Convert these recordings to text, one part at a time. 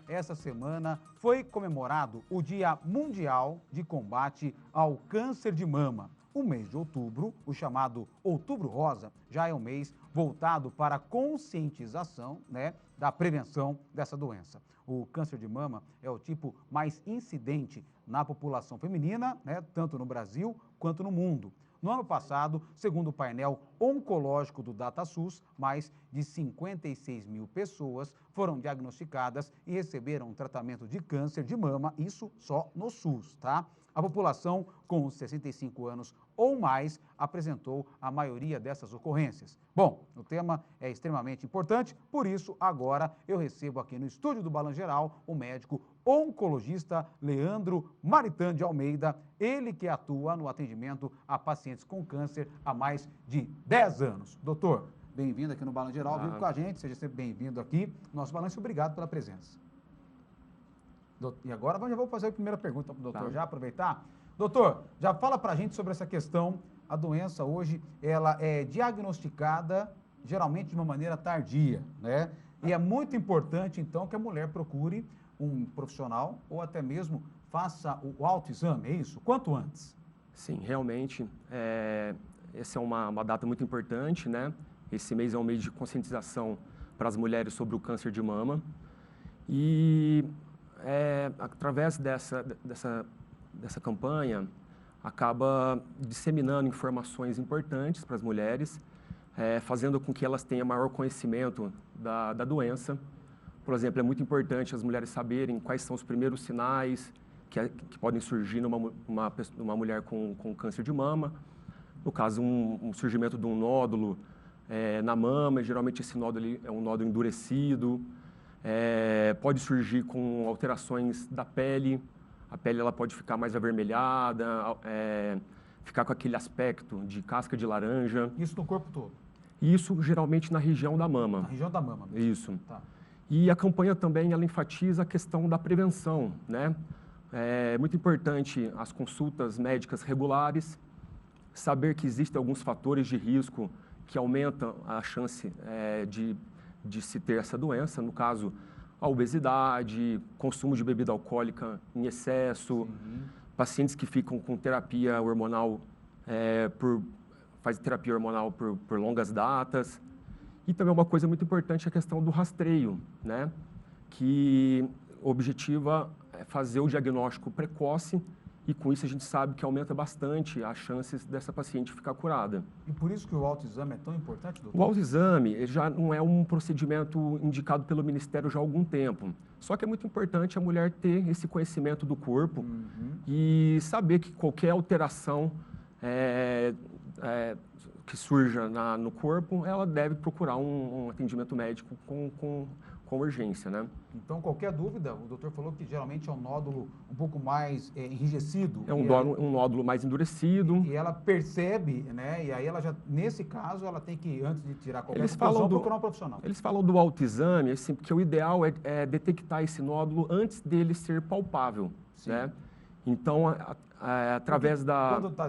essa semana foi comemorado o Dia Mundial de Combate ao Câncer de Mama. O mês de outubro, o chamado Outubro Rosa, já é um mês voltado para a conscientização, da prevenção dessa doença. O câncer de mama é o tipo mais incidente na população feminina, tanto no Brasil quanto no mundo. No ano passado, segundo o painel oncológico do DataSUS, mais de 56 mil pessoas foram diagnosticadas e receberam um tratamento de câncer de mama, isso só no SUS, tá? A população com 65 anos ou mais apresentou a maioria dessas ocorrências. Bom, o tema é extremamente importante, por isso agora eu recebo aqui no estúdio do Balan Geral o médico oncologista Leandro Maritan de Almeida, ele que atua no atendimento a pacientes com câncer há mais de 10 anos. Doutor, bem-vindo aqui no Balan Geral, vive com a gente, seja sempre bem-vindo aqui. Nosso balanço, obrigado pela presença. E agora já vou fazer a primeira pergunta para o doutor, já aproveitar. Doutor, já fala para a gente sobre essa questão. A doença hoje, ela é diagnosticada geralmente de uma maneira tardia, E é muito importante, então, que a mulher procure um profissional ou até mesmo faça o autoexame, é isso? Quanto antes? Sim, realmente, essa é uma data muito importante, Esse mês é um mês de conscientização para as mulheres sobre o câncer de mama. E através dessa campanha, acaba disseminando informações importantes para as mulheres, fazendo com que elas tenham maior conhecimento da doença. Por exemplo, é muito importante as mulheres saberem quais são os primeiros sinais que podem surgir numa mulher com câncer de mama. No caso, um surgimento de um nódulo na mama, e geralmente esse nódulo é um nódulo endurecido. Pode surgir com alterações da pele, a pele ela pode ficar mais avermelhada, ficar com aquele aspecto de casca de laranja. Isso no corpo todo? Isso geralmente na região da mama. Na região da mama mesmo. Isso. Tá. E a campanha também ela enfatiza a questão da prevenção, É muito importante as consultas médicas regulares, saber que existem alguns fatores de risco que aumentam a chance de se ter essa doença, no caso, a obesidade, consumo de bebida alcoólica em excesso, pacientes que ficam com terapia hormonal, faz terapia hormonal por longas datas. E também uma coisa muito importante é a questão do rastreio, que objetiva é fazer o diagnóstico precoce e com isso a gente sabe que aumenta bastante as chances dessa paciente ficar curada. E por isso que o autoexame é tão importante, doutor? O autoexame ele já não é um procedimento indicado pelo Ministério já há algum tempo. Só que é muito importante a mulher ter esse conhecimento do corpo e saber que qualquer alteração que surja no corpo, ela deve procurar um atendimento médico com urgência, Então, qualquer dúvida, o doutor falou que geralmente é um nódulo um pouco mais enrijecido. É um nódulo mais endurecido. E ela percebe, E aí ela já, nesse caso, ela tem que, antes de tirar qualquer conclusão, procurar um profissional. Eles falam do autoexame, assim, porque o ideal é detectar esse nódulo antes dele ser palpável, Então, através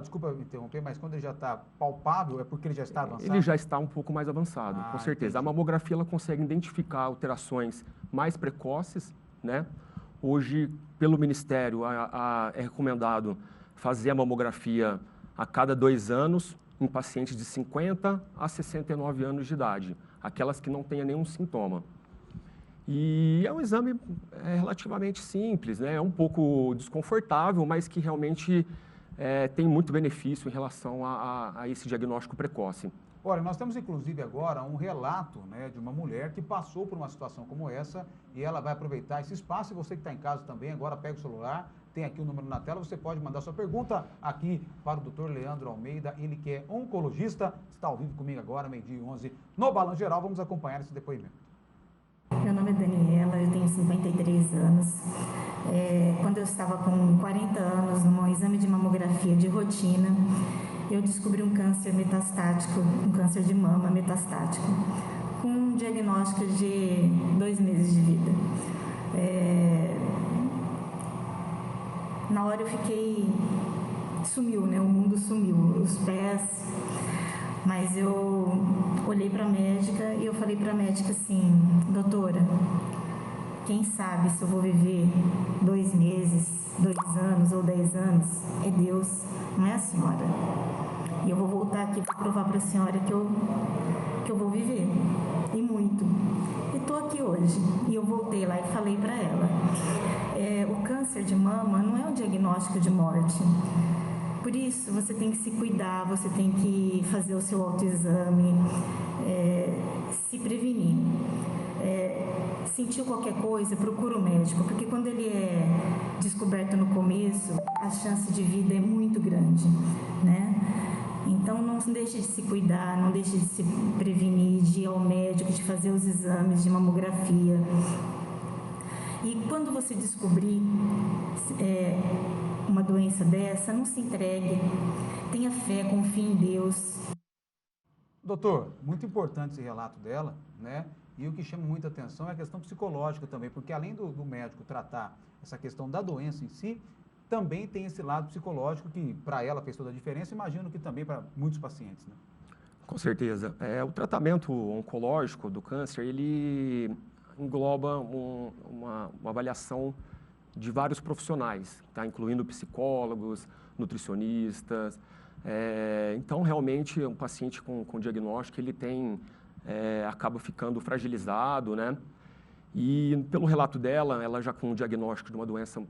desculpa interromper, mas quando ele já está palpável, é porque ele já está avançado? Ele já está um pouco mais avançado, com certeza. Entendi. A mamografia ela consegue identificar alterações mais precoces, Hoje, pelo Ministério, é recomendado fazer a mamografia a cada 2 anos em pacientes de 50 a 69 anos de idade, aquelas que não tenham nenhum sintoma. E é um exame relativamente simples, É um pouco desconfortável, mas que realmente tem muito benefício em relação a esse diagnóstico precoce. Olha, nós temos inclusive agora um relato de uma mulher que passou por uma situação como essa e ela vai aproveitar esse espaço. E você que está em casa também, agora pega o celular, tem aqui o número na tela, você pode mandar sua pergunta aqui para o doutor Leandro Almeida, ele que é oncologista, está ao vivo comigo agora, 12h11, no Balan Geral. Vamos acompanhar esse depoimento. Meu nome é Daniela, eu tenho 53 anos. Quando eu estava com 40 anos, num exame de mamografia de rotina, eu descobri um câncer metastático, um câncer de mama metastático, com um diagnóstico de 2 meses de vida. Na hora eu fiquei... Sumiu, o mundo sumiu, os pés... Mas eu olhei para a médica e eu falei para a médica assim, doutora, Quem sabe se eu vou viver 2 meses, 2 anos ou 10 anos, é Deus, não é a senhora. E eu vou voltar aqui para provar para a senhora que eu vou viver, e muito. E estou aqui hoje, e eu voltei lá e falei para ela. O câncer de mama não é um diagnóstico de morte. Por isso, você tem que se cuidar, você tem que fazer o seu autoexame, se prevenir. Sentiu qualquer coisa, procura o médico, porque quando ele é descoberto no começo, a chance de vida é muito grande, né? Então, não deixe de se cuidar, não deixe de se prevenir, de ir ao médico, de fazer os exames de mamografia. E quando você descobrir uma doença dessa, não se entregue, tenha fé, confie em Deus. Doutor, muito importante esse relato dela, né? E o que chama muita atenção é a questão psicológica também, porque além do médico tratar essa questão da doença em si, também tem esse lado psicológico que para ela fez toda a diferença, imagino que também para muitos pacientes, né? Com certeza. O tratamento oncológico do câncer, ele engloba uma avaliação de vários profissionais, tá? Incluindo psicólogos, nutricionistas. Então, realmente, um paciente com diagnóstico, ele acaba ficando fragilizado, né? E pelo relato dela, ela já com um diagnóstico de uma doença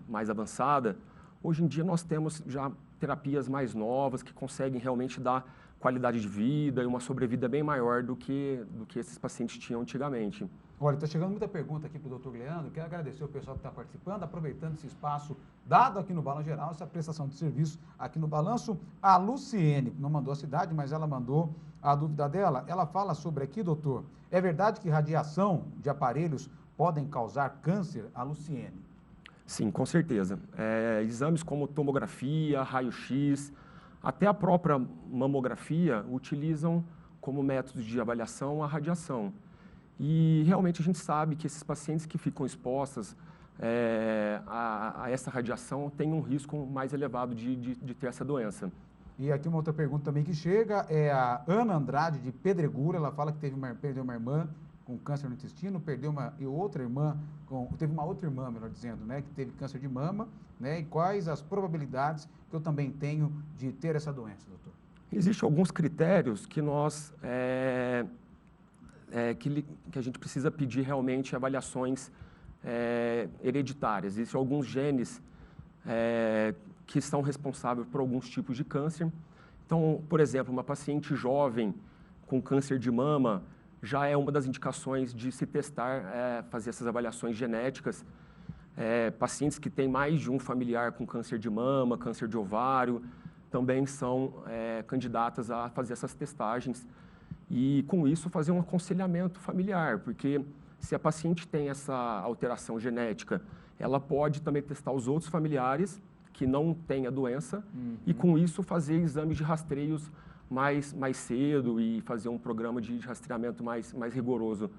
mais avançada, hoje em dia nós temos já terapias mais novas que conseguem realmente dar qualidade de vida e uma sobrevida bem maior do que esses pacientes tinham antigamente. Olha, está chegando muita pergunta aqui para o doutor Leandro. Quero agradecer o pessoal que está participando, aproveitando esse espaço dado aqui no Balanço Geral, essa prestação de serviço aqui no Balanço. A Luciene não mandou a cidade, mas ela mandou a dúvida dela. Ela fala sobre aqui, doutor, é verdade que radiação de aparelhos podem causar câncer? A Luciene. Sim, com certeza. Exames como tomografia, raio-x, até a própria mamografia utilizam como método de avaliação a radiação. E realmente a gente sabe que esses pacientes que ficam expostos a essa radiação têm um risco mais elevado de ter essa doença. E aqui uma outra pergunta também que chega é a Ana Andrade, de Pedregulho. Ela fala que perdeu uma irmã com câncer no intestino, teve uma outra irmã, melhor dizendo, né, que teve câncer de mama, né? E quais as probabilidades que eu também tenho de ter essa doença, doutor? Existem alguns critérios que nós que a gente precisa pedir realmente avaliações hereditárias. Existem alguns genes que são responsáveis por alguns tipos de câncer. Então, por exemplo, uma paciente jovem com câncer de mama já é uma das indicações de se testar, fazer essas avaliações genéticas. Pacientes que têm mais de um familiar com câncer de mama, câncer de ovário, também são candidatas a fazer essas testagens. E, com isso, fazer um aconselhamento familiar, porque se a paciente tem essa alteração genética, ela pode também testar os outros familiares que não têm a doença e, com isso, fazer exames de rastreios mais cedo e fazer um programa de rastreamento mais rigoroso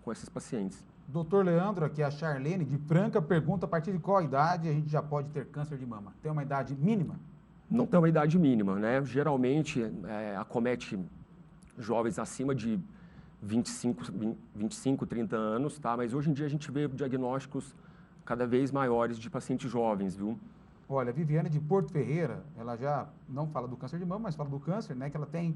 com esses pacientes. Doutor Leandro, aqui a Charlene, de Franca, pergunta a partir de qual idade a gente já pode ter câncer de mama? Tem uma idade mínima? Não tem uma idade mínima, né? Geralmente, acomete jovens acima de 25, 30 anos, tá? Mas hoje em dia a gente vê diagnósticos cada vez maiores de pacientes jovens, viu? Olha, a Viviane de Porto Ferreira, ela já não fala do câncer de mama, mas fala do câncer, né? Que ela tem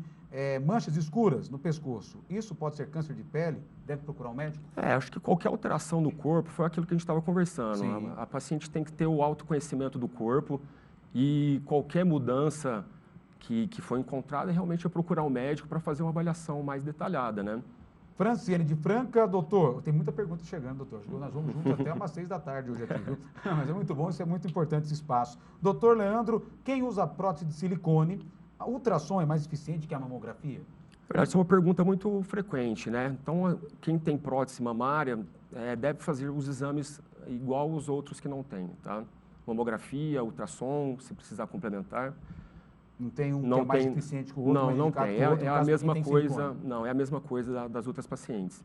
manchas escuras no pescoço. Isso pode ser câncer de pele? Deve procurar um médico? Acho que qualquer alteração no corpo foi aquilo que a gente estava conversando. A paciente tem que ter o autoconhecimento do corpo e qualquer mudança que foi encontrada realmente é procurar um médico para fazer uma avaliação mais detalhada, né? Franciane de Franca, doutor, tem muita pergunta chegando, doutor. Nós vamos juntos até umas 6 da tarde hoje aqui, viu? Mas é muito bom, isso é muito importante esse espaço. Doutor Leandro, quem usa prótese de silicone, a ultrassom é mais eficiente que a mamografia? Essa é uma pergunta muito frequente, né? Então, quem tem prótese mamária deve fazer os exames igual os outros que não têm, tá? Mamografia, ultrassom, se precisar complementar. Não tem um que é mais eficiente que o outro? Não tem. É a mesma coisa. Não, é a mesma coisa das outras pacientes.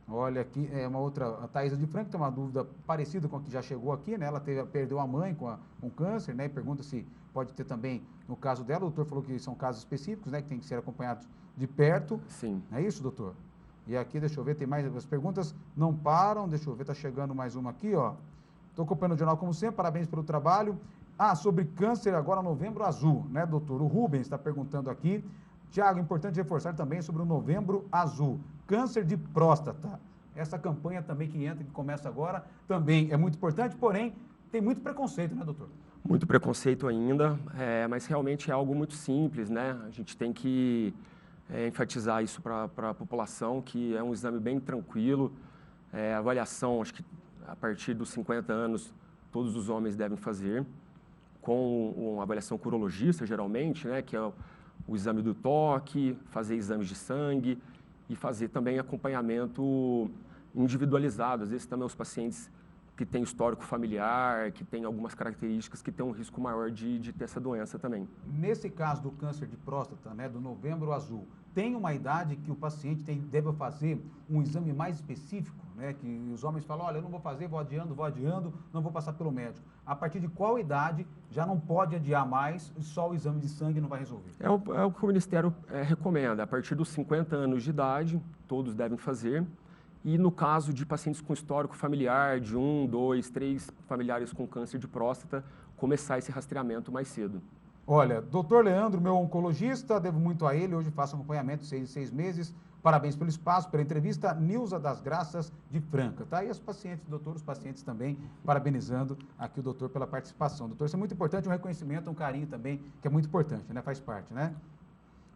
Olha, aqui é uma outra, a Thaisa de Franco tem uma dúvida parecida com a que já chegou aqui, né? Ela perdeu a mãe com câncer, né? E pergunta se pode ter também, no caso dela, o doutor falou que são casos específicos, né? Que tem que ser acompanhados de perto. Sim. É isso, doutor? E aqui, deixa eu ver, tem mais as perguntas, não param, deixa eu ver, tá chegando mais uma aqui, ó. Estou acompanhando o jornal como sempre, parabéns pelo trabalho. Sobre câncer agora, Novembro Azul, né, doutor? O Rubens está perguntando aqui. Tiago, importante reforçar também sobre o Novembro Azul, câncer de próstata. Essa campanha também que entra, que começa agora, também é muito importante, porém, tem muito preconceito, né, doutor? Muito preconceito ainda, mas realmente é algo muito simples, né? A gente tem que enfatizar isso para a população, que é um exame bem tranquilo, avaliação, acho que a partir dos 50 anos, todos os homens devem fazer, com uma avaliação com urologista, geralmente, né, que é o exame do toque, fazer exames de sangue e fazer também acompanhamento individualizado. Às vezes também os pacientes que têm histórico familiar, que têm algumas características que têm um risco maior de ter essa doença também. Nesse caso do câncer de próstata, né, do Novembro Azul, tem uma idade que o paciente deve fazer um exame mais específico, né, que os homens falam, olha, eu não vou fazer, vou adiando, não vou passar pelo médico. A partir de qual idade já não pode adiar mais, só o exame de sangue não vai resolver? É o que o Ministério recomenda. A partir dos 50 anos de idade, todos devem fazer. E no caso de pacientes com histórico familiar, de 1, 2, 3 familiares com câncer de próstata, começar esse rastreamento mais cedo. Olha, doutor Leandro, meu oncologista, devo muito a ele, hoje faço acompanhamento de 6 em 6 meses. Parabéns pelo espaço, pela entrevista. Nilza das Graças de Franca, tá? E os pacientes, doutor, os pacientes também, parabenizando aqui o doutor pela participação. Doutor, isso é muito importante, um reconhecimento, um carinho também, que é muito importante, né? Faz parte, né?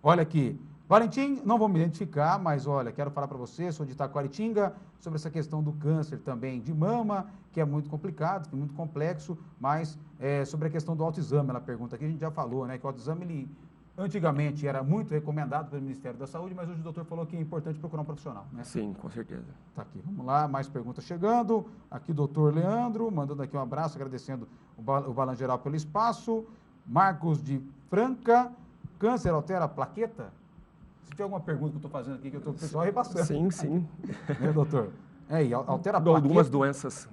Olha aqui, Valentim, não vou me identificar, mas olha, quero falar para você, sou de Itaquaritinga, sobre essa questão do câncer também de mama, que é muito complicado, muito complexo, mas sobre a questão do autoexame, ela pergunta aqui, a gente já falou, né, que o autoexame, ele antigamente era muito recomendado pelo Ministério da Saúde, mas hoje o doutor falou que é importante procurar um profissional, né? Sim, com certeza. Tá aqui, vamos lá, mais perguntas chegando. Aqui, doutor Leandro, mandando aqui um abraço, agradecendo o Balan Geral pelo espaço. Marcos de Franca, câncer altera a plaqueta? Se tiver alguma pergunta que eu estou fazendo aqui, que eu estou pessoal repassando. Sim, sim. Né, doutor? E altera a plaqueta? Algumas doenças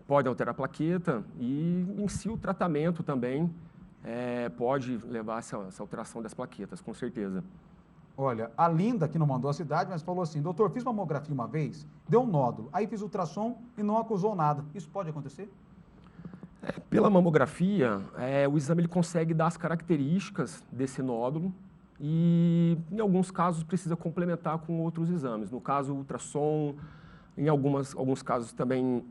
podem alterar a plaqueta e em si o tratamento também pode levar a essa alteração das plaquetas, com certeza. Olha, a Linda, que não mandou a cidade, mas falou assim, doutor, fiz mamografia uma vez, deu um nódulo, aí fiz ultrassom e não acusou nada. Isso pode acontecer? Pela mamografia, o exame ele consegue dar as características desse nódulo e, em alguns casos, precisa complementar com outros exames. No caso, ultrassom, em alguns casos também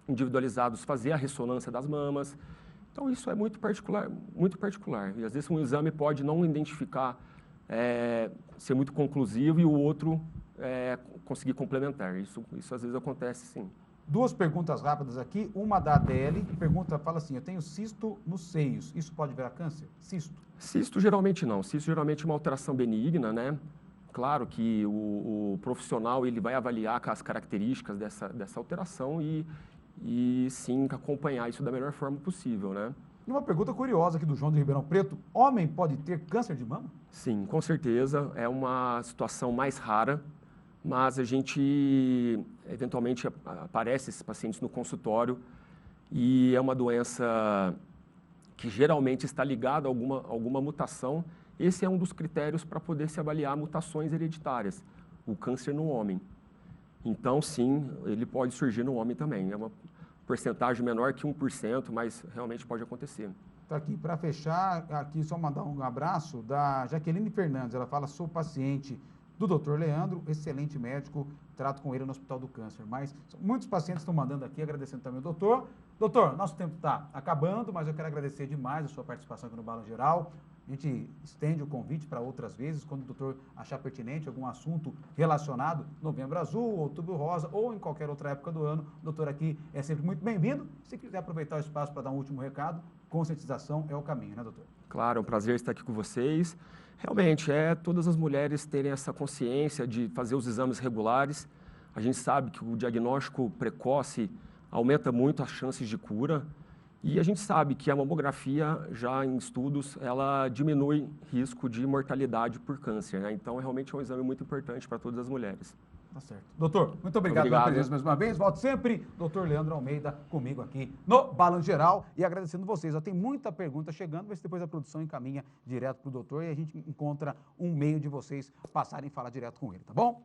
individualizados, fazer a ressonância das mamas. Então, isso é muito particular. E, às vezes, um exame pode não identificar, ser muito conclusivo e o outro conseguir complementar. Isso, às vezes, acontece, sim. 2 perguntas rápidas aqui. Uma da Adele, que fala assim, eu tenho cisto nos seios. Isso pode virar câncer? Cisto? Cisto, geralmente não. Cisto, geralmente, é uma alteração benigna, né? Claro que o profissional ele vai avaliar as características dessa alteração e sim, acompanhar isso da melhor forma possível, né? E uma pergunta curiosa aqui do João de Ribeirão Preto. Homem pode ter câncer de mama? Sim, com certeza. É uma situação mais rara, mas a gente, eventualmente, aparece esses pacientes no consultório e é uma doença que geralmente está ligada a alguma mutação. Esse é um dos critérios para poder se avaliar mutações hereditárias, o câncer no homem. Então, sim, ele pode surgir no homem também. É uma porcentagem menor que 1%, mas realmente pode acontecer. Tá aqui, para fechar, aqui só mandar um abraço da Jaqueline Fernandes. Ela fala, sou paciente do doutor Leandro, excelente médico, trato com ele no Hospital do Câncer. Mas muitos pacientes estão mandando aqui, agradecendo também o doutor. Doutor, nosso tempo está acabando, mas eu quero agradecer demais a sua participação aqui no Balan Geral. A gente estende o convite para outras vezes, quando o doutor achar pertinente algum assunto relacionado, Novembro Azul, Outubro Rosa, ou em qualquer outra época do ano. O doutor aqui é sempre muito bem-vindo. Se quiser aproveitar o espaço para dar um último recado, conscientização é o caminho, né, doutor? Claro, é um prazer estar aqui com vocês. Realmente, todas as mulheres terem essa consciência de fazer os exames regulares. A gente sabe que o diagnóstico precoce aumenta muito as chances de cura. E a gente sabe que a mamografia, já em estudos, ela diminui risco de mortalidade por câncer, né? Então, realmente é um exame muito importante para todas as mulheres. Tá certo. Doutor, muito obrigado pela presença mais uma vez. Volte sempre. Doutor Leandro Almeida comigo aqui no Balan Geral. E agradecendo vocês. Tem muita pergunta chegando, mas depois a produção encaminha direto para o doutor e a gente encontra um meio de vocês passarem e falar direto com ele, tá bom?